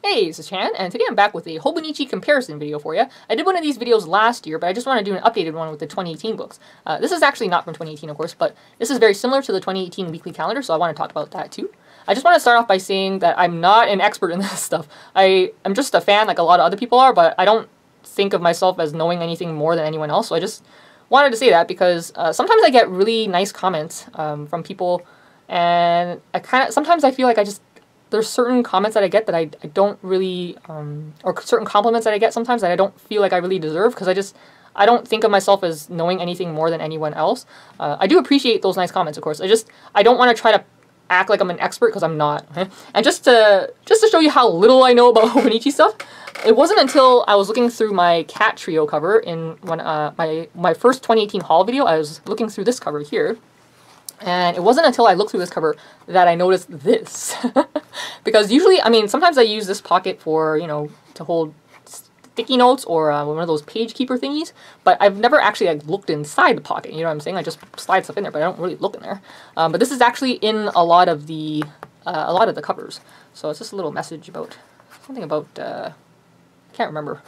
Hey, this is Chan, and today I'm back with a Hobonichi comparison video for you. I did one of these videos last year, but I just want to do an updated one with the 2018 books. This is actually not from 2018, of course, but this is very similar to the 2018 weekly calendar, so I want to talk about that too. I just want to start off by saying that I'm not an expert in this stuff. I'm just a fan like a lot of other people are, but I don't think of myself as knowing anything more than anyone else, so I just wanted to say that because sometimes I get really nice comments from people, and sometimes I feel like there's certain comments that I get that I don't really, or certain compliments that I get sometimes that I don't feel like I really deserve, because I don't think of myself as knowing anything more than anyone else. I do appreciate those nice comments, of course. I don't want to try to act like I'm an expert, because I'm not. And just to show you how little I know about Hobonichi stuff, it wasn't until I was looking through my cat trio cover in my first 2018 haul video, I was looking through this cover here. And it wasn't until I looked through this cover that I noticed this. Because usually, I mean, sometimes I use this pocket for, you know, to hold sticky notes or one of those page keeper thingies. But I've never actually like looked inside the pocket, you know what I'm saying? I just slide stuff in there, but I don't really look in there. But this is actually in a lot of the covers. So it's just a little message about, something about, can't remember.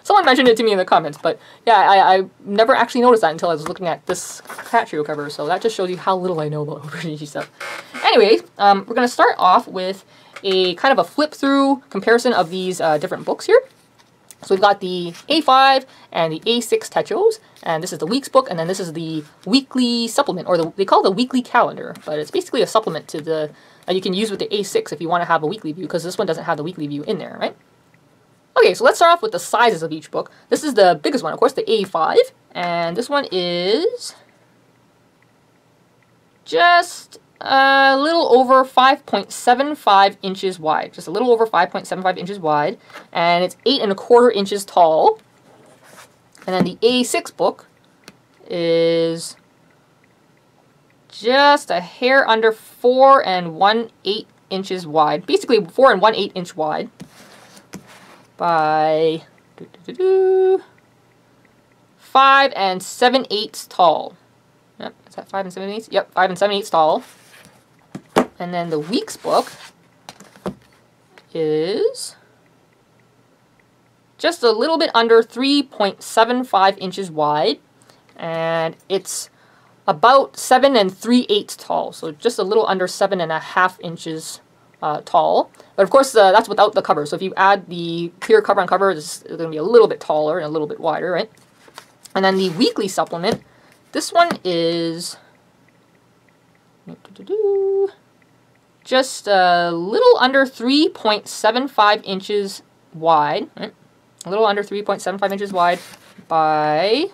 Someone mentioned it to me in the comments, but yeah, I never actually noticed that until I was looking at this cat trio cover, so that just shows you how little I know about Hobonichi stuff. Anyway, we're going to start off with a kind of a flip-through comparison of these different books here. So we've got the A5 and the A6 techos, and this is the week's book, and then this is the weekly supplement, or they call it the weekly calendar, but it's basically a supplement to the, you can use with the A6 if you want to have a weekly view, because this one doesn't have the weekly view in there, right? Okay, so let's start off with the sizes of each book. This is the biggest one, of course, the A5, and this one is just a little over 5.75 inches wide. Just a little over 5.75 inches wide, and it's 8¼ inches tall. And then the A6 book is just a hair under 4 1/8 inches wide. Basically 4 1/8 inch wide. By 5 7/8 tall. Yep, is that 5 7/8? Yep, 5 7/8 tall. And then the week's book is just a little bit under 3.75 inches wide, and it's about 7 3/8 tall, so just a little under 7½ inches tall. But of course, that's without the cover. So if you add the clear cover on cover, it's going to be a little bit taller and a little bit wider, right? And then the weekly supplement, this one is just a little under 3.75 inches wide, right? A little under 3.75 inches wide by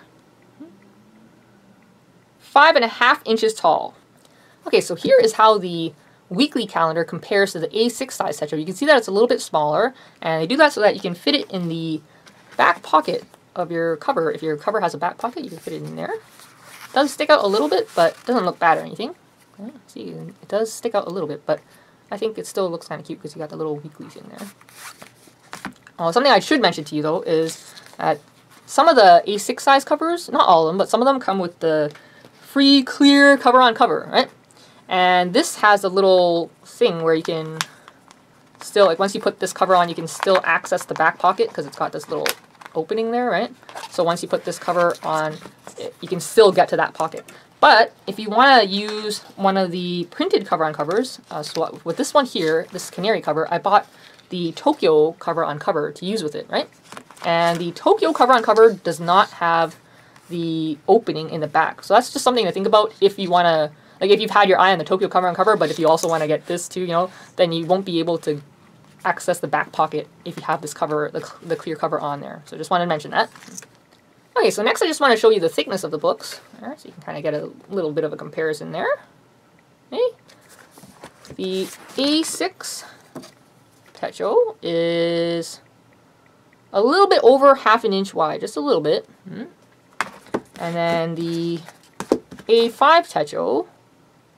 5½ inches tall. Okay, so here is how the weekly calendar compares to the A6 size techo. You can see that it's a little bit smaller, and they do that so that you can fit it in the back pocket of your cover. If your cover has a back pocket, you can fit it in there. It does stick out a little bit, but it doesn't look bad or anything. See, it does stick out a little bit, but I think it still looks kind of cute because you got the little weeklies in there. Something I should mention to you though is that some of the A6 size covers, not all of them, but some of them come with the free clear cover on cover, right? And this has a little thing where you can still, like once you put this cover on, you can still access the back pocket because it's got this little opening there, right? So once you put this cover on, you can still get to that pocket. But if you want to use one of the printed cover on covers, so with this one here, this canary cover, I bought the Tokyo cover on cover to use with it, right? And the Tokyo cover on cover does not have the opening in the back. So that's just something to think about if you want to, like if you've had your eye on the Tokyo cover on cover, but if you also want to get this too, you know, then you won't be able to access the back pocket if you have this cover, the clear cover on there. So just wanted to mention that. Okay, so next I just want to show you the thickness of the books. Right, so you can kind of get a little bit of a comparison there. Okay. The A6 techo is a little bit over 1/2 inch wide, just a little bit. And then the A5 techo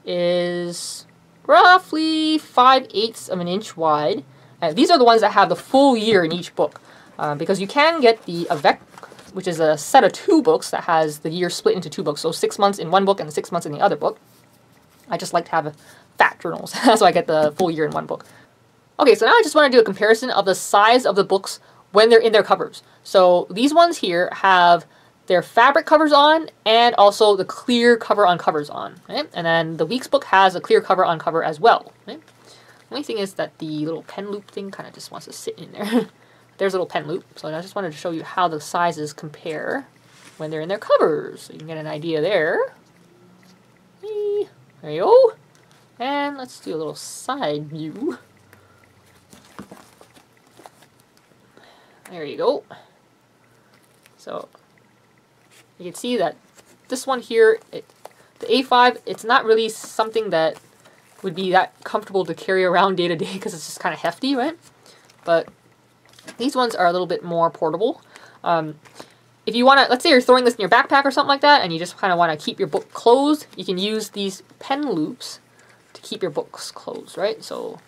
is roughly 5/8 of an inch wide. And these are the ones that have the full year in each book, because you can get the Avec, which is a set of 2 books that has the year split into 2 books, so 6 months in one book and 6 months in the other book. I just like to have fat journals, so I get the full year in one book. Okay, so now I just want to do a comparison of the size of the books when they're in their covers. So these ones here have their fabric covers on and also the clear cover on covers on. Right? And then the week's book has a clear cover on cover as well. Right? The only thing is that the little pen loop thing kind of just wants to sit in there. There's a little pen loop. So I just wanted to show you how the sizes compare when they're in their covers. So you can get an idea there. There you go. And let's do a little side view. There you go. So you can see that this one here, the A5, it's not really something that would be that comfortable to carry around day to day because it's just kind of hefty, right? But these ones are a little bit more portable. If you want to, let's say you're throwing this in your backpack or something like that, and you just kind of want to keep your book closed, you can use these pen loops to keep your books closed, right? So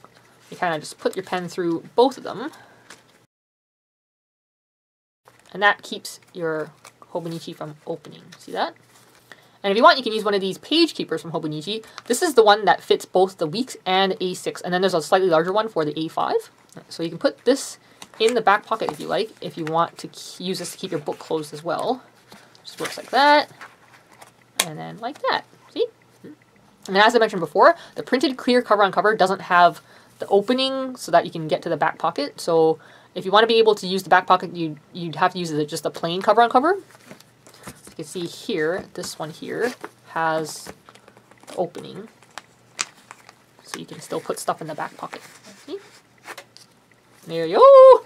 you kind of just put your pen through both of them. And that keeps your Hobonichi from opening. See that? And if you want, you can use one of these page keepers from Hobonichi. This is the one that fits both the weeks and A6. And then there's a slightly larger one for the A5. So you can put this in the back pocket if you like, if you want to use this to keep your book closed as well. Just works like that. And then like that. See? And as I mentioned before, the printed clear cover on cover doesn't have the opening so that you can get to the back pocket. So if you want to be able to use the back pocket, you'd have to use just a plain cover on cover. You can see here, this one here has the opening. So you can still put stuff in the back pocket. See? There you go!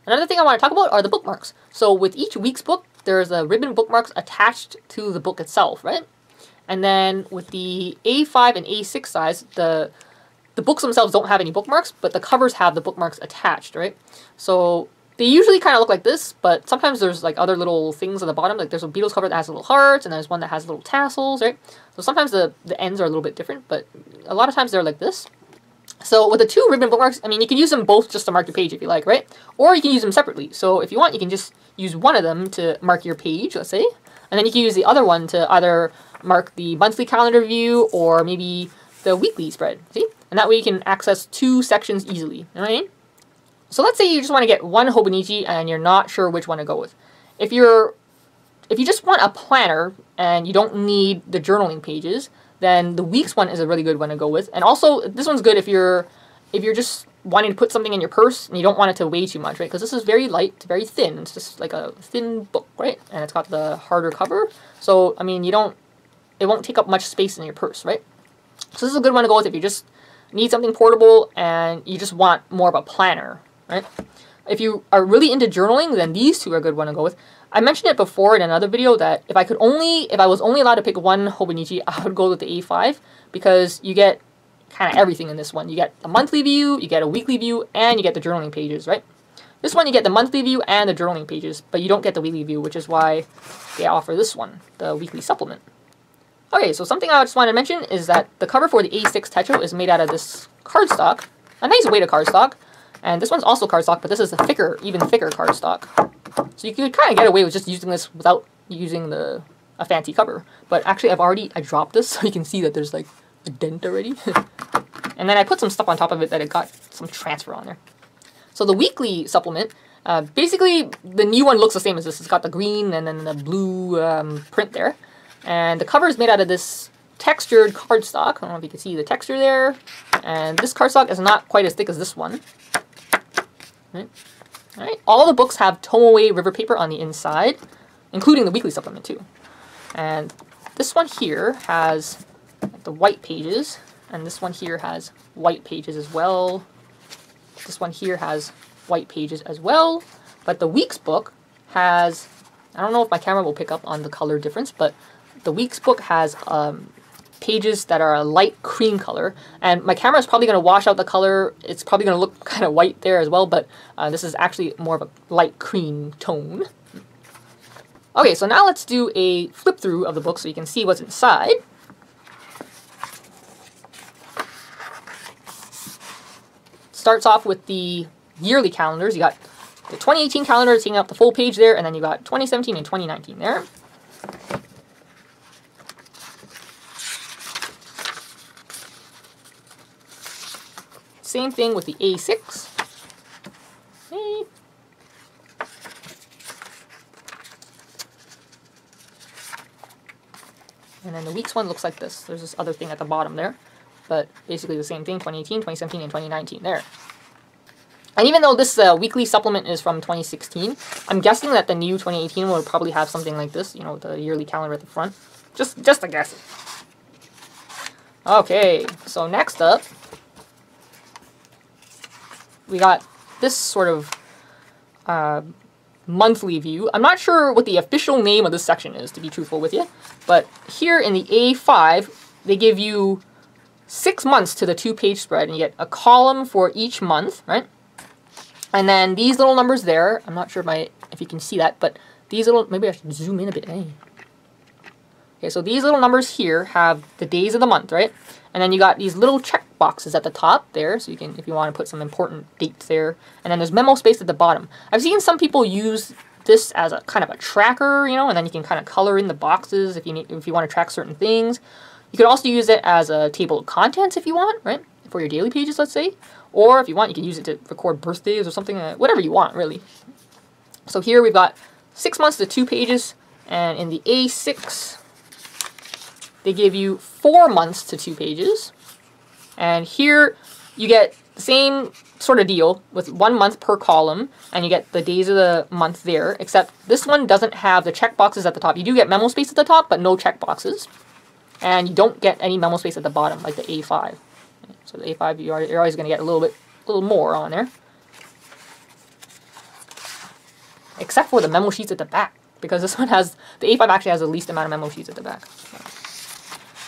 Another thing I want to talk about are the bookmarks. So with each week's book, there's a ribbon bookmarks attached to the book itself, right? And then with the A5 and A6 size, the books themselves don't have any bookmarks, but the covers have the bookmarks attached, right? So they usually kind of look like this, but sometimes there's like other little things at the bottom. Like there's a Beatles cover that has little hearts, and there's one that has little tassels, right? So sometimes the ends are a little bit different, but a lot of times they're like this. So with the two ribbon bookmarks, I mean, you can use them both just to mark your page if you like, right? Or you can use them separately. So if you want, you can just use one of them to mark your page, let's say, and then you can use the other one to either mark the monthly calendar view or maybe the weekly spread, see? And that way you can access two sections easily, alright? So let's say you just want to get one Hobonichi and you're not sure which one to go with. If you just want a planner and you don't need the journaling pages, then the week's one is a really good one to go with. And also, this one's good if you're just wanting to put something in your purse and you don't want it to weigh too much, right? Because this is very light, it's very thin. It's just like a thin book, right? And it's got the harder cover. So, I mean, it won't take up much space in your purse, right? So this is a good one to go with if you just need something portable and you just want more of a planner, right? If you are really into journaling, then these two are a good one to go with. I mentioned it before in another video that if I was only allowed to pick one Hobonichi, I would go with the A5 because you get kind of everything in this one. You get a monthly view, you get a weekly view, and you get the journaling pages, right? This one you get the monthly view and the journaling pages, but you don't get the weekly view, which is why they offer this one, the weekly supplement. Okay, so something I just wanted to mention is that the cover for the A6 Techo is made out of this cardstock, a nice weight of cardstock, and this one's also cardstock, but this is a thicker, even thicker cardstock. So you could kind of get away with just using this without using a fancy cover. But actually I dropped this so you can see that there's like a dent already. And then I put some stuff on top of it that it got some transfer on there. So the weekly supplement, basically the new one looks the same as this. It's got the green and then the blue print there. And the cover is made out of this textured cardstock. I don't know if you can see the texture there. And this cardstock is not quite as thick as this one. Right. Alright, all the books have Tomoe river paper on the inside, including the weekly supplement too. And this one here has the white pages, and this one here has white pages as well. This one here has white pages as well. But the week's book has, I don't know if my camera will pick up on the color difference, but the week's book has pages that are a light cream color, and my camera is probably going to wash out the color. It's probably going to look kind of white there as well, but this is actually more of a light cream tone. Okay, so now let's do a flip through of the book so you can see what's inside. Starts off with the yearly calendars. You got the 2018 calendar taking up the full page there, and then you got 2017 and 2019 there. Same thing with the A6. Okay. And then the weeks one looks like this. There's this other thing at the bottom there. But basically the same thing, 2018, 2017, and 2019 there. And even though this weekly supplement is from 2016, I'm guessing that the new 2018 will probably have something like this, you know, with the yearly calendar at the front. Just a guess. Okay, so next up, we got this sort of monthly view. I'm not sure what the official name of this section is, to be truthful with you. But here in the A5, they give you 6 months to the 2-page spread, and you get a column for each month, right? And then these little numbers there, I'm not sure if you can see that, but these little, maybe I should zoom in a bit. Hey. Okay, so these little numbers here have the days of the month, right? And then you got these little check boxes at the top there, so you can, if you want to put some important dates there. And then there's memo space at the bottom. I've seen some people use this as a kind of a tracker, you know, and then you can kind of color in the boxes if you want to track certain things. You could also use it as a table of contents if you want, right? For your daily pages, let's say. Or if you want, you can use it to record birthdays or something, whatever you want, really. So here we've got 6 months to 2 pages, and in the A6, they give you 4 months to 2 pages. And here you get the same sort of deal with 1 month per column, and you get the days of the month there, except this one doesn't have the check boxes at the top. You do get memo space at the top, but no check boxes. And you don't get any memo space at the bottom, like the A5. So the A5, you're always going to get a little more on there. Except for the memo sheets at the back, because this one has, the A5 actually has the least amount of memo sheets at the back.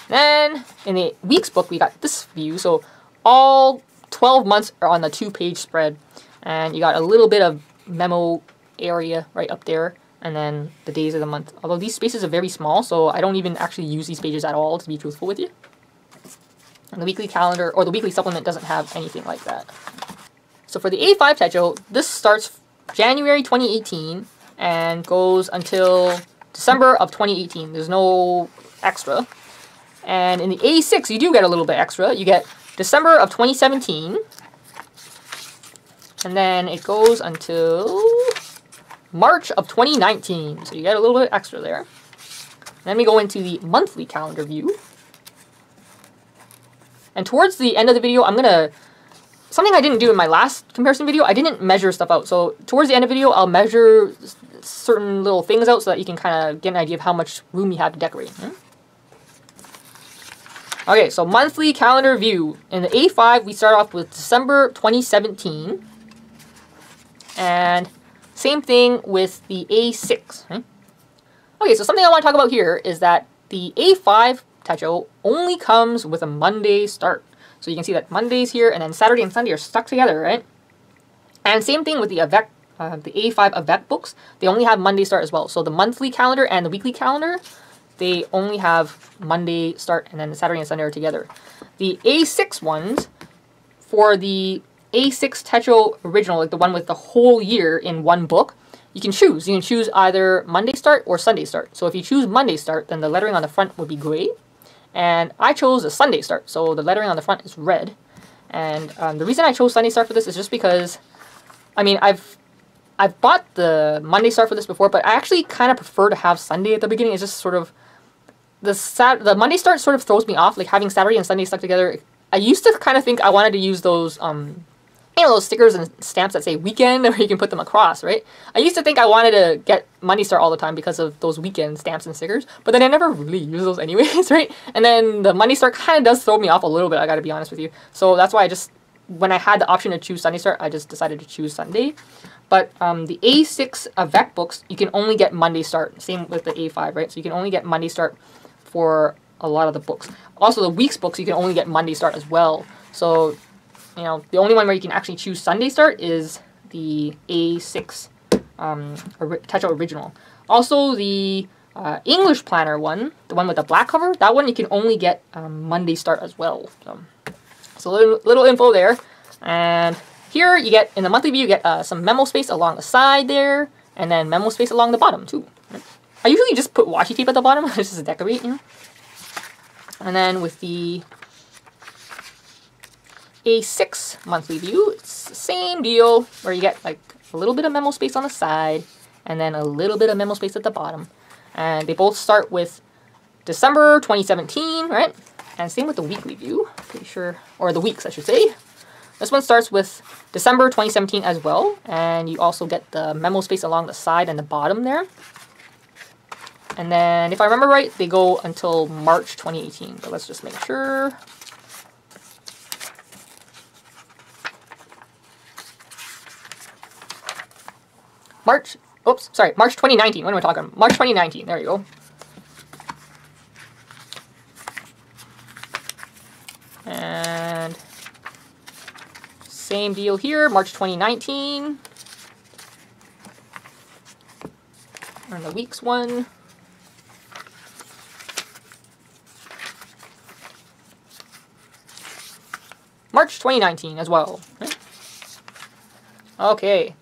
Then, in the weeks book, we got this view. So all 12 months are on the 2-page spread. And you got a little bit of memo area right up there. And then the days of the month. Although these spaces are very small, so I don't even actually use these pages at all, to be truthful with you. And the weekly calendar, or the weekly supplement, doesn't have anything like that. So for the A5 Techo, this starts January 2018 and goes until December of 2018. There's no extra. And in the A6, you do get a little bit extra. You get December of 2017. And then it goes until March of 2019. So you get a little bit extra there. Then we go into the monthly calendar view. And towards the end of the video, I'm going to... Something I didn't do in my last comparison video, I didn't measure stuff out. So towards the end of the video, I'll measure certain little things out so that you can kind of get an idea of how much room you have to decorate. Okay, so monthly calendar view. In the A5, we start off with December 2017. And same thing with the A6. Okay, so something I want to talk about here is that the A5 Techo only comes with a Monday start. So you can see that Mondays here, and then Saturday and Sunday are stuck together, right? And same thing with the A5 Avec books. They only have Monday start as well. So the monthly calendar and the weekly calendar, they only have Monday start, and then the Saturday and Sunday are together. The A6 ones, for the A6 Techo original, like the one with the whole year in one book, you can choose. You can choose either Monday start or Sunday start. So if you choose Monday start, then the lettering on the front would be gray. And I chose a Sunday start, so the lettering on the front is red. And the reason I chose Sunday start for this is just because, I mean, I've bought the Monday start for this before, but I actually kind of prefer to have Sunday at the beginning. It's just sort of, the Monday start sort of throws me off, like having Saturday and Sunday stuck together. I used to kind of think I wanted to use those, you know, those stickers and stamps that say weekend, where you can put them across, right? I used to think I wanted to get Monday start all the time because of those weekend stamps and stickers, but then I never really use those anyways, right? And then the Monday start kind of does throw me off a little bit, I gotta be honest with you. So that's why when I had the option to choose Sunday start, I just decided to choose Sunday. But the A6 Avec books, you can only get Monday start. Same with the A5, right? So you can only get Monday start for a lot of the books. Also, the weeks books, you can only get Monday start as well. So, you know, the only one where you can actually choose Sunday start is the A6 Techo Original. Also, the English Planner one, the one with the black cover, that one you can only get Monday start as well. So little info there. And here you get, in the monthly view, you get some memo space along the side there, and then memo space along the bottom too. I usually just put washi tape at the bottom, just to decorate, you know. And then with the a 6 monthly view. It's the same deal where you get like a little bit of memo space on the side and then a little bit of memo space at the bottom. And they both start with December 2017, right? And same with the weekly view, pretty sure, or the weeks, I should say. This one starts with December 2017 as well, and you also get the memo space along the side and the bottom there. And then, if I remember right, they go until March 2018, but let's just make sure. March 2019, what am I talking about? March 2019, there you go. And same deal here, March 2019. And the weeks one. March 2019 as well. Okay.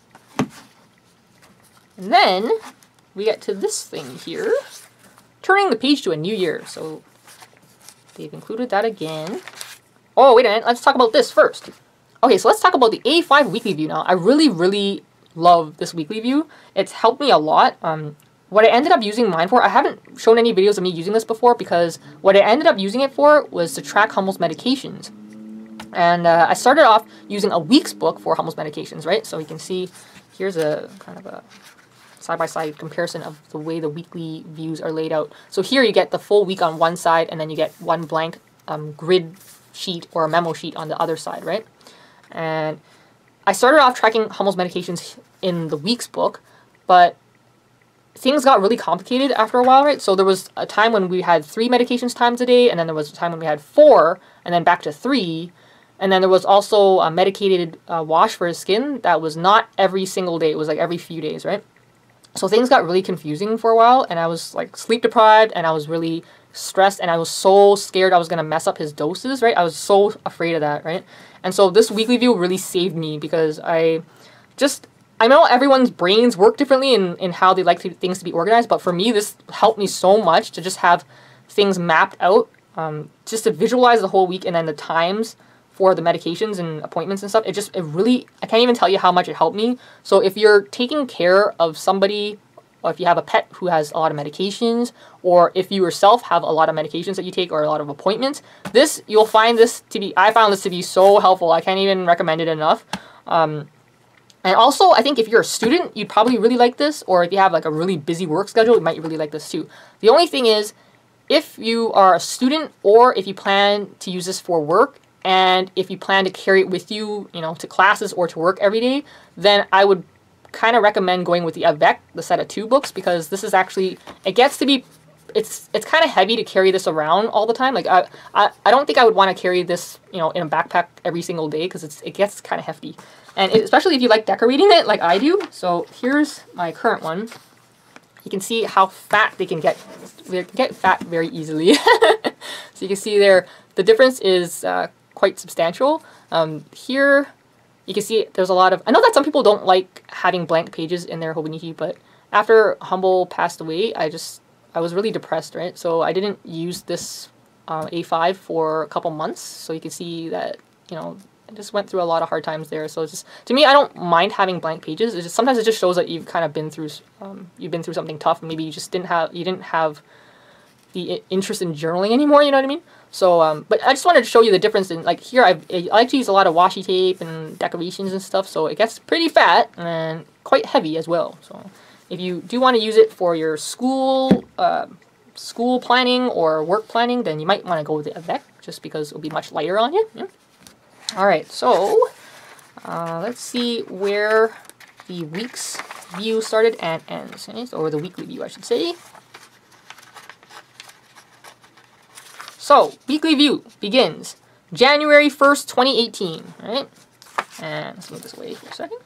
And then we get to this thing here. Turning the page to a new year. So they've included that again. Oh, wait a minute. Let's talk about this first. Okay, so let's talk about the A5 weekly view now. I really love this weekly view. It's helped me a lot. What I ended up using mine for, I haven't shown any videos of me using this before because what I ended up using it for was to track Humble's medications. And I started off using a week's book for Humble's medications, right? So you can see here's a kind of a side-by-side comparison of the way the weekly views are laid out. So here you get the full week on one side and then you get one blank grid sheet or a memo sheet on the other side, right? And I started off tracking Humble's medications in the week's book, but things got really complicated after a while, right? So there was a time when we had 3 medications times a day, and then there was a time when we had 4, and then back to 3, and then there was also a medicated wash for his skin that was not every single day, it was like every few days, right? So things got really confusing for a while, and I was like sleep deprived, and I was really stressed, and I was so scared I was going to mess up his doses, right? I was so afraid of that, right? And so this weekly view really saved me because I know everyone's brains work differently in how they like things to be organized, but for me, this helped me so much to just have things mapped out, just to visualize the whole week and then the times for the medications and appointments and stuff. It really, I can't even tell you how much it helped me. So if you're taking care of somebody, or if you have a pet who has a lot of medications, or if you yourself have a lot of medications that you take or a lot of appointments, you'll find this to be, I found this to be so helpful. I can't even recommend it enough. And also, I think if you're a student, you'd probably really like this, or if you have like a really busy work schedule, you might really like this too. The only thing is, if you are a student, or if you plan to use this for work, and if you plan to carry it with you, to classes or to work every day, then I would kind of recommend going with the Avec, the set of 2 books, because this is actually, it gets to be, it's kind of heavy to carry this around all the time. Like I don't think I would want to carry this, in a backpack every single day, because it gets kind of hefty. And especially if you like decorating it like I do. So here's my current one. You can see how fat they can get. They can get fat very easily. So you can see there, the difference is quite substantial. Here, you can see there's a lot of, I know that some people don't like having blank pages in their Hobonichi, but after Humble passed away, I was really depressed, right? So I didn't use this A5 for a couple months. So you can see that, I just went through a lot of hard times there. So it's just, to me, I don't mind having blank pages. It's just, sometimes it just shows that you've kind of been through, something tough, and maybe you just didn't have the interest in journaling anymore. You know what I mean? So, but I just wanted to show you the difference in, like, here I like to use a lot of washi tape and decorations and stuff. So it gets pretty fat and quite heavy as well. So if you do want to use it for your school planning or work planning, then you might want to go with the Avec, just because it'll be much lighter on you. Yeah. Alright, so let's see where the week's view started and ends, or the weekly view, I should say. So, weekly view begins January 1st, 2018, right? And let's move this away for a second.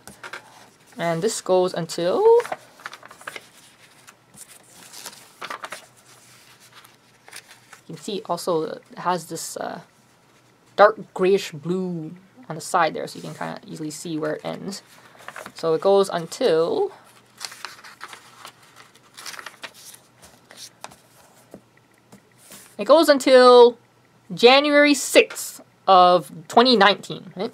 And this goes until... You can see also it has this dark grayish blue on the side there, so you can kind of easily see where it ends. So it goes until January 6th, of 2019, right?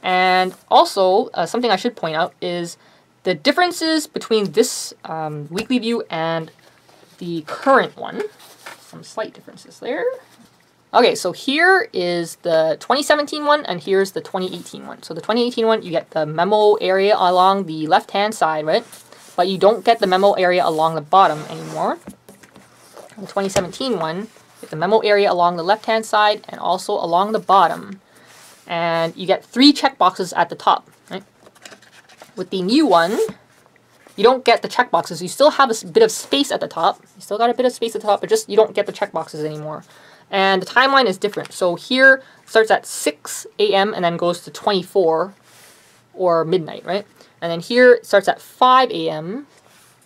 And also, something I should point out is the differences between this weekly view and the current one. Some slight differences there. Okay, so here is the 2017 one, and here's the 2018 one. So the 2018 one, you get the memo area along the left-hand side, right? But you don't get the memo area along the bottom anymore. The 2017 one, you get the memo area along the left-hand side and also along the bottom. And you get 3 checkboxes at the top, right? With the new one, you don't get the checkboxes. You still have a bit of space at the top. You still got a bit of space at the top, but just you don't get the checkboxes anymore. And the timeline is different. So here it starts at 6 a.m. and then goes to 24 or midnight, right? And then here it starts at 5 a.m.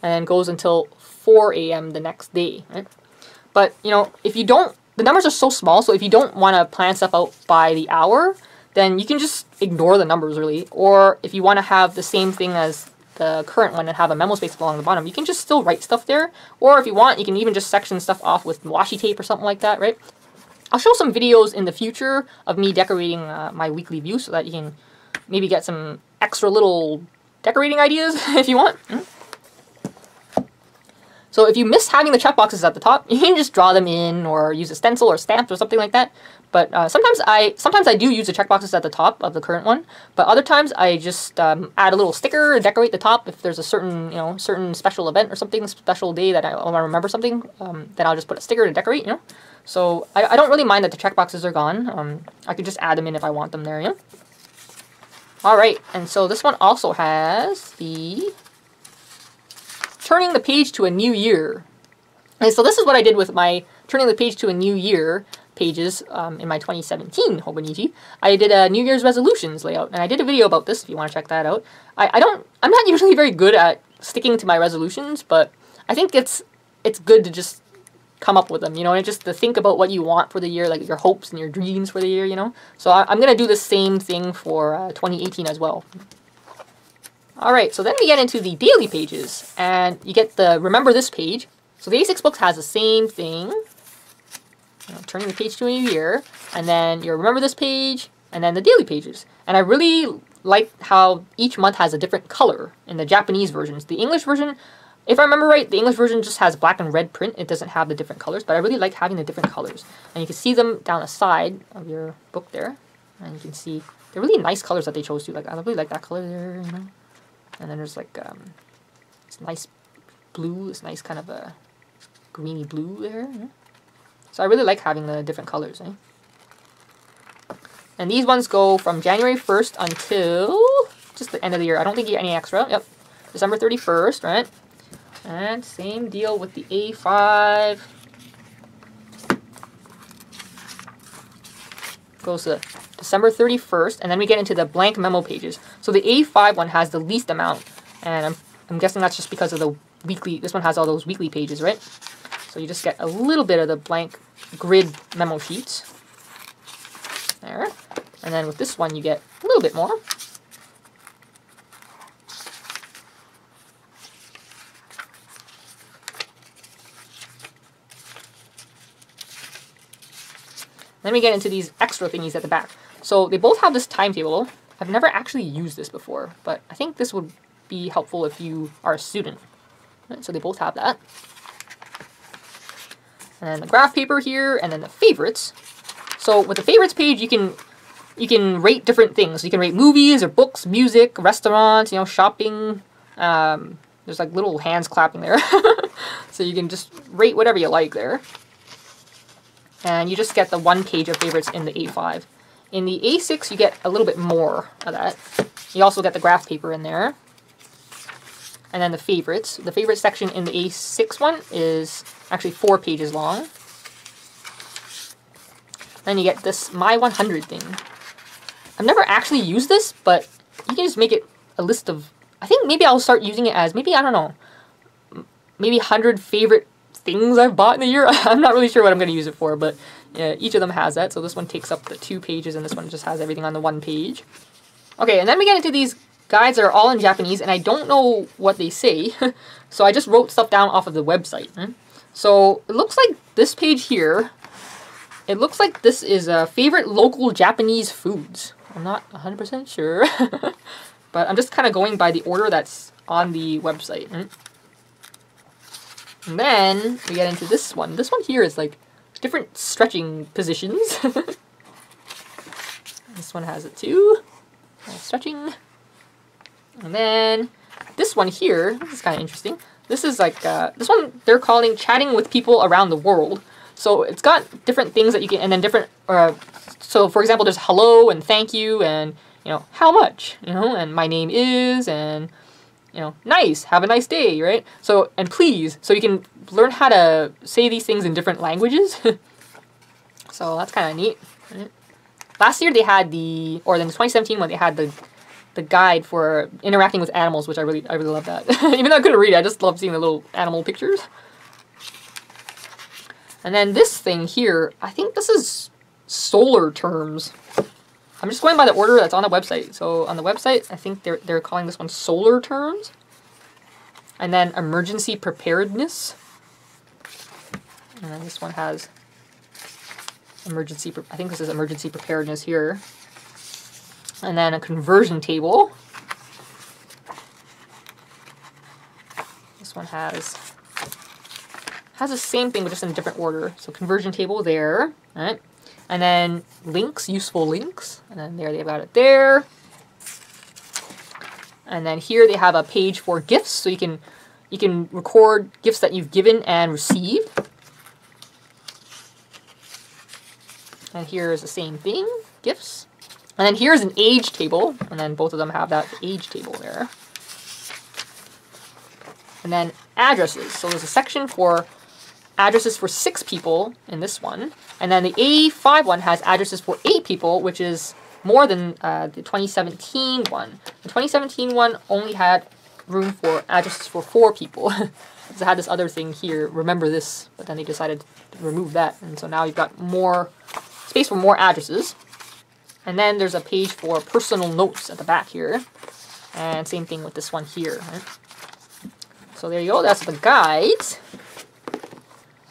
and then goes until 4 a.m. the next day, right? But, you know, if you don't, the numbers are so small, so if you don't want to plan stuff out by the hour, then you can just ignore the numbers, really. Or if you want to have the same thing as the current one and have a memo space along the bottom, you can just still write stuff there. Or if you want, you can even just section stuff off with washi tape or something like that, right? I'll show some videos in the future of me decorating my weekly view so that you can maybe get some extra little decorating ideas if you want. So if you miss having the checkboxes at the top, you can just draw them in or use a stencil or stamps or something like that. But sometimes I do use the checkboxes at the top of the current one, but other times I just add a little sticker and decorate the top if there's a certain special event or something, special day that I want to remember something, then I'll just put a sticker to decorate, you know. So I don't really mind that the checkboxes are gone. I could just add them in if I want them there, you know. Alright, and so this one also has the turning the page to a new year. And so this is what I did with my turning the page to a new year pages in my 2017 Hobonichi. I did a New Year's resolutions layout, and I did a video about this if you want to check that out. I'm not usually very good at sticking to my resolutions, but I think it's good to just come up with them, you know, and just to think about what you want for the year, like your hopes and your dreams for the year, you know. So I'm going to do the same thing for 2018 as well. Alright, so then we get into the daily pages, and you get the Remember This page. So the A6 books has the same thing, you know, turning the page to a new year, and then your Remember This page, and then the daily pages. And I really like how each month has a different color in the Japanese versions. The English version, if I remember right, the English version just has black and red print. It doesn't have the different colors, but I really like having the different colors. And you can see them down the side of your book there, and you can see they're really nice colors that they chose to. Like, I really like that color there, you know. And then there's like this nice blue, this nice kind of a greeny blue there. Yeah. So I really like having the different colors. Eh? And these ones go from January 1st until just the end of the year. I don't think you get any extra. Yep, December 31st, right? And same deal with the A5. Goes to December 31st, and then we get into the blank memo pages. So the A5 one has the least amount, and I'm guessing that's just because of the weekly. This one has all those weekly pages, right? So you just get a little bit of the blank grid memo sheets there, and then with this one you get a little bit more. Then we get into these extra thingies at the back. So they both have this timetable. I've never actually used this before, but I think this would be helpful if you are a student. Right, so they both have that. And then the graph paper here, and then the favorites. So with the favorites page, you can rate different things. You can rate movies or books, music, restaurants, you know, shopping. There's like little hands clapping there. So you can just rate whatever you like there. And you just get the one page of favorites in the A5. In the A6, you get a little bit more of that. You also get the graph paper in there. And then the favorites. The favorite section in the A6 one is actually 4 pages long. Then you get this My 100 thing. I've never actually used this, but you can just make it a list of... I think maybe I'll start using it as, maybe, I don't know, maybe 100 favorite things I've bought in a year. I'm not really sure what I'm going to use it for, but each of them has that. So this one takes up the 2 pages, and this one just has everything on the 1 page. Okay, and then we get into these guides that are all in Japanese, and I don't know what they say, so I just wrote stuff down off of the website. So it looks like this page here it looks like this is favorite local Japanese foods. I'm not 100% sure, but I'm just kind of going by the order that's on the website. And then we get into this one. This one here is like different stretching positions. This one has it too. Stretching. And then this one here, this is kind of interesting. This is like, this one they're calling chatting with people around the world. So it's got different things that you can, and then different, so for example, there's hello and thank you and, you know, how much, you know, and my name is, and, you know, nice, have a nice day, right? So, and please, so you can learn how to say these things in different languages. So that's kind of neat. Right? Last year they had or in 2017 when they had the guide for interacting with animals, which I really love that. Even though I couldn't read it, I just love seeing the little animal pictures. And then this thing here, I think this is solar terms. I'm just going by the order that's on the website. So on the website, I think they're calling this one solar terms. And then emergency preparedness. And then this one has I think this is emergency preparedness here. And then a conversion table. This one has the same thing, but just in a different order. So conversion table there, right? And then links, useful links. And then there they've got it there. And then here they have a page for gifts, so you can record gifts that you've given and received. And here is the same thing, gifts. And then here's an age table, and then both of them have that age table there. And then addresses. So there's a section for addresses for 6 people in this one. And then the A5 one has addresses for 8 people, which is more than the 2017 one. The 2017 one only had room for addresses for 4 people. Because it had this other thing here, remember this, but then they decided to remove that. And so now you've got more space for more addresses. And then there's a page for personal notes at the back here. And same thing with this one here. Right? So there you go, that's the guides.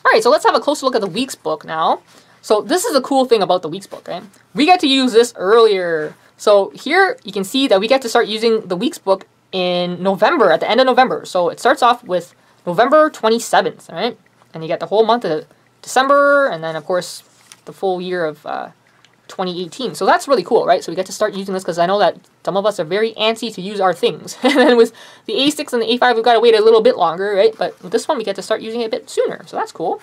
Alright, so let's have a closer look at the week's book now. So this is the cool thing about the week's book, right? We get to use this earlier. So here you can see that we get to start using the week's book in November, at the end of November. So it starts off with November 27th, right? And you get the whole month of December, and then of course the full year of 2018. So that's really cool, right? So we get to start using this because I know that some of us are very antsy to use our things. And then with the A6 and the A5, we've got to wait a little bit longer, right? But with this one, we get to start using it a bit sooner. So that's cool.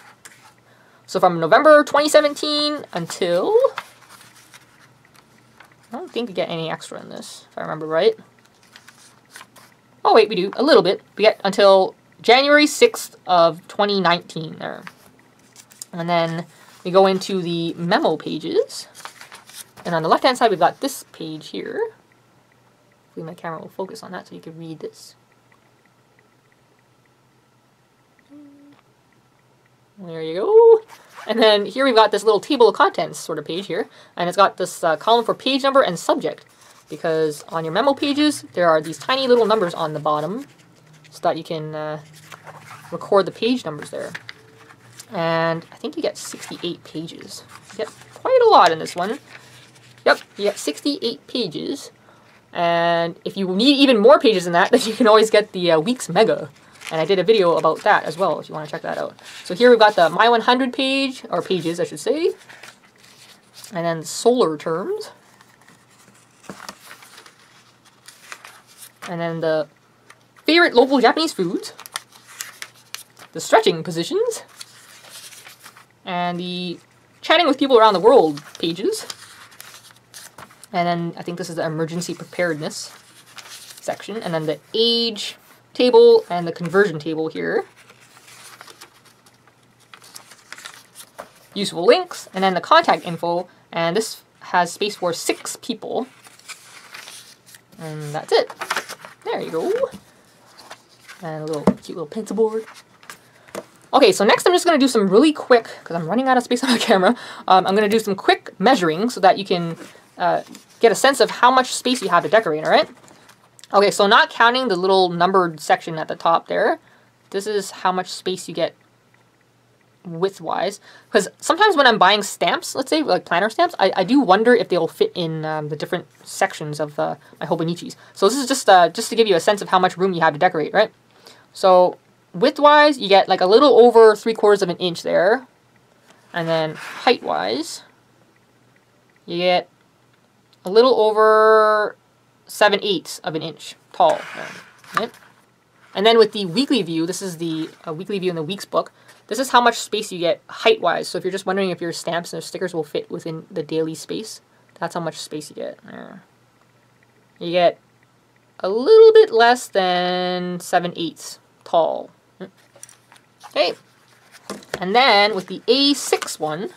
So from November 2017 until... I don't think we get any extra in this, if I remember right. Oh, wait, we do. A little bit. We get until January 6th of 2019 there. And then we go into the memo pages. And on the left-hand side, we've got this page here. Hopefully my camera will focus on that so you can read this. There you go. And then here we've got this little table of contents sort of page here. And it's got this column for page number and subject. Because on your memo pages, there are these tiny little numbers on the bottom so that you can record the page numbers there. And I think you get 68 pages. You get quite a lot in this one. Yep, you get 68 pages. And if you need even more pages than that, then you can always get the Week's Mega. And I did a video about that as well, if you want to check that out. So here we've got the My 100 page, or pages, I should say. And then solar terms. And then the favorite local Japanese foods. The stretching positions. And the chatting with people around the world pages. And then I think this is the emergency preparedness section. And then the age table and the conversion table here. Useful links. And then the contact info. And this has space for 6 people. And that's it. There you go. And a cute little pencil board. Okay, so next I'm just going to do some really quick, because I'm running out of space on my camera, I'm going to do some quick measuring so that you can get a sense of how much space you have to decorate, alright? Okay, so not counting the little numbered section at the top there, this is how much space you get width-wise, because sometimes when I'm buying stamps, let's say like planner stamps, I do wonder if they'll fit in the different sections of my Hobonichis. So this is just to give you a sense of how much room you have to decorate, right? So width-wise, you get like a little over 3/4 of an inch there, and then height-wise, you get a little over 7/8 of an inch tall, right? And then with the weekly view, this is the weekly view in the weeks book. This is how much space you get height-wise. So if you're just wondering if your stamps and stickers will fit within the daily space, that's how much space you get. There. You get a little bit less than 7/8 tall. Okay. And then with the A6 one,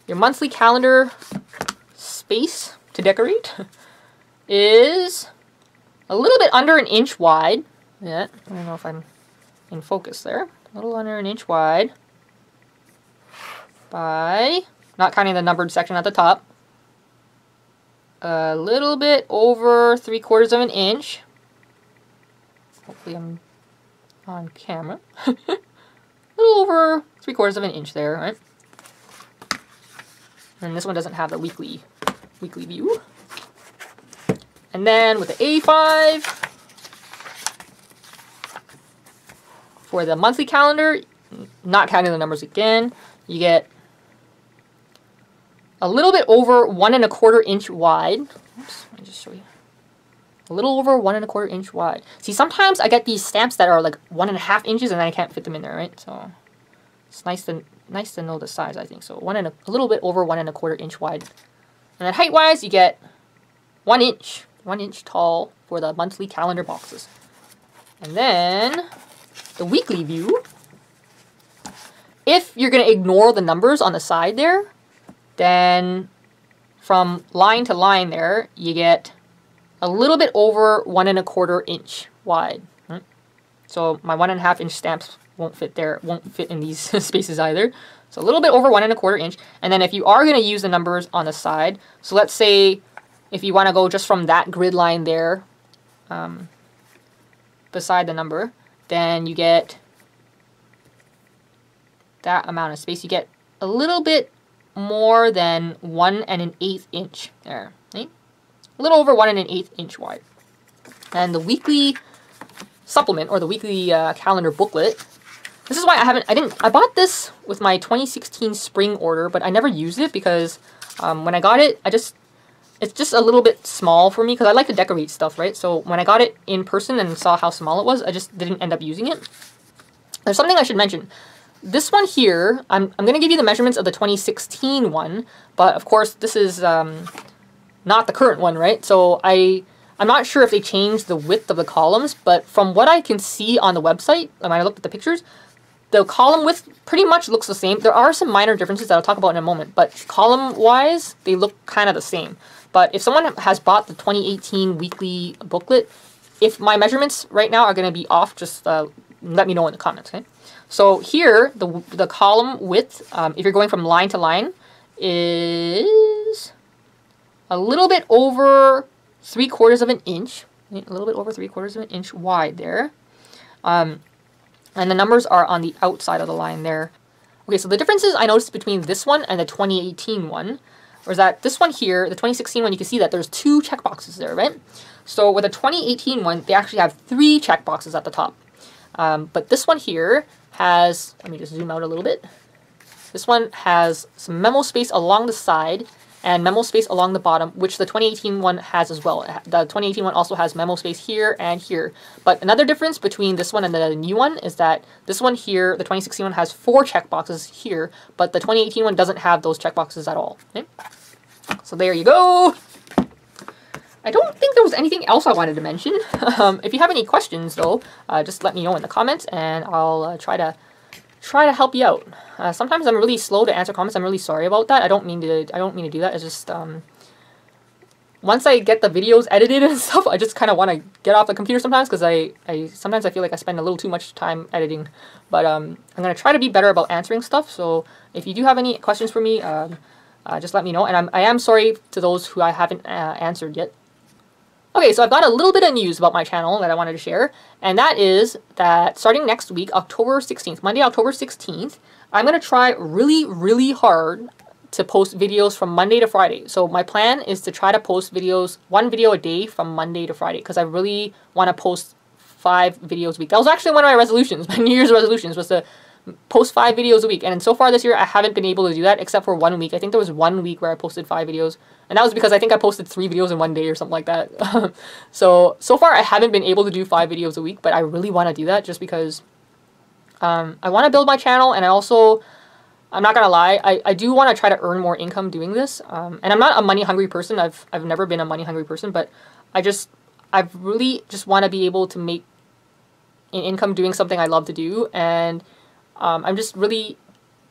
your monthly calendar space to decorate is a little bit under an inch wide. Yeah, I don't know if I'm in focus there. A little under an inch wide by, not counting the numbered section at the top, a little bit over 3/4 of an inch. Hopefully I'm on camera. A little over 3/4 of an inch there, right? And this one doesn't have the weekly view. And then with the A5, for the monthly calendar, not counting the numbers again, you get a little bit over 1 1/4 inch wide. Oops, let me just show you. A little over 1 1/4 inch wide. See, sometimes I get these stamps that are like 1.5 inches and then I can't fit them in there, right? So it's nice to know the size, I think. So a little bit over 1 1/4 inch wide. And then height-wise, you get 1 inch. 1 inch tall for the monthly calendar boxes. And then the weekly view, if you're going to ignore the numbers on the side there, then from line to line there, you get a little bit over 1 1/4 inch wide. Right? So my 1.5 inch stamps won't fit there, won't fit in these spaces either. So a little bit over 1 1/4 inch. And then if you are going to use the numbers on the side, so let's say if you want to go just from that grid line there, beside the number, then you get that amount of space. You get a little bit more than 1 1/8 inch there, right? A little over 1 1/8 inch wide. And the weekly supplement, or the weekly calendar booklet, this is why I bought this with my 2016 spring order, but I never used it because when I got it, it's just a little bit small for me because I like to decorate stuff, right? So when I got it in person and saw how small it was, I just didn't end up using it. There's something I should mention. This one here, I'm going to give you the measurements of the 2016 one, but of course this is not the current one, right? So I'm not sure if they changed the width of the columns, but from what I can see on the website, when I looked at the pictures, the column width pretty much looks the same. There are some minor differences that I'll talk about in a moment, but column-wise, they look kind of the same. But if someone has bought the 2018 weekly booklet, if my measurements right now are going to be off, just let me know in the comments, okay? So here, the column width, if you're going from line to line, is a little bit over 3/4 of an inch. A little bit over 3/4 of an inch wide there. And the numbers are on the outside of the line there. Okay, so the differences I noticed between this one and the 2018 one was that this one here, the 2016 one, you can see that there's 2 checkboxes there, right? So with the 2018 one, they actually have 3 checkboxes at the top. But this one here has, let me just zoom out a little bit. This one has some memo space along the side and memo space along the bottom, which the 2018 one has as well. The 2018 one also has memo space here and here. But another difference between this one and the new one is that this one here, the 2016 one, has 4 checkboxes here, but the 2018 one doesn't have those checkboxes at all. Okay? So there you go. I don't think there was anything else I wanted to mention. If you have any questions, though, just let me know in the comments, and I'll try to help you out. Sometimes I'm really slow to answer comments. I'm really sorry about that. I don't mean to do that. It's just once I get the videos edited and stuff, I just kind of want to get off the computer sometimes because sometimes I feel like I spend a little too much time editing. But I'm gonna try to be better about answering stuff. So if you do have any questions for me, just let me know. And I am sorry to those who I haven't answered yet. Okay, so I've got a little bit of news about my channel that I wanted to share, and that is that starting next week, October 16th, Monday, October 16th, I'm going to try really, really hard to post videos from Monday to Friday. So my plan is to try to post videos, 1 video a day from Monday to Friday, because I really want to post 5 videos a week. That was actually one of my resolutions, my New Year's resolutions, was to post 5 videos a week. And so far this year, I haven't been able to do that except for 1 week. I think there was 1 week where I posted 5 videos. And that was because I think I posted 3 videos in 1 day or something like that. So far I haven't been able to do 5 videos a week, but I really want to do that just because I want to build my channel, and I'm not gonna lie, I do want to try to earn more income doing this. And I'm not a money hungry person. I've never been a money hungry person, but I really just want to be able to make an income doing something I love to do. And I'm just really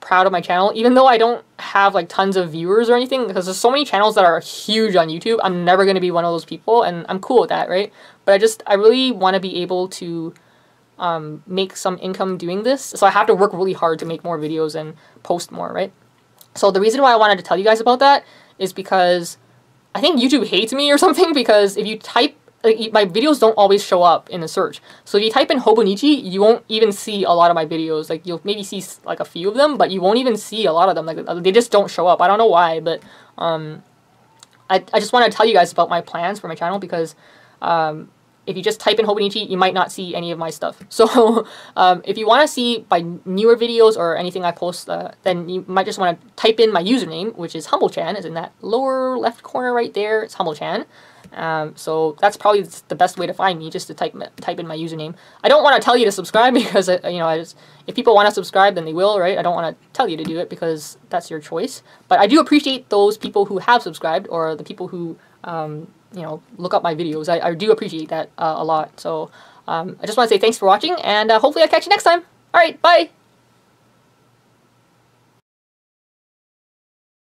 proud of my channel, even though I don't have like tons of viewers or anything, because there's so many channels that are huge on YouTube. I'm never going to be one of those people, and I'm cool with that, right? But I really want to be able to make some income doing this, so I have to work really hard to make more videos and post more, right? So the reason why I wanted to tell you guys about that is because I think YouTube hates me or something, because if you type, like, my videos don't always show up in the search. So if you type in Hobonichi, you won't even see a lot of my videos. Like, you'll maybe see like a few of them, but you won't even see a lot of them. Like, they just don't show up. I don't know why, but I just want to tell you guys about my plans for my channel, because if you just type in Hobonichi, you might not see any of my stuff. So if you want to see my newer videos or anything I post, then you might just want to type in my username, which is Humblechan. Is in that lower left corner right there. It's Humblechan. So that's probably the best way to find me, just to type in my username. I don't want to tell you to subscribe, because if people want to subscribe, then they will, right? I don't want to tell you to do it, because that's your choice. But I do appreciate those people who have subscribed, or the people who look up my videos. I do appreciate that a lot. So I just want to say thanks for watching, and hopefully I'll catch you next time. All right, bye.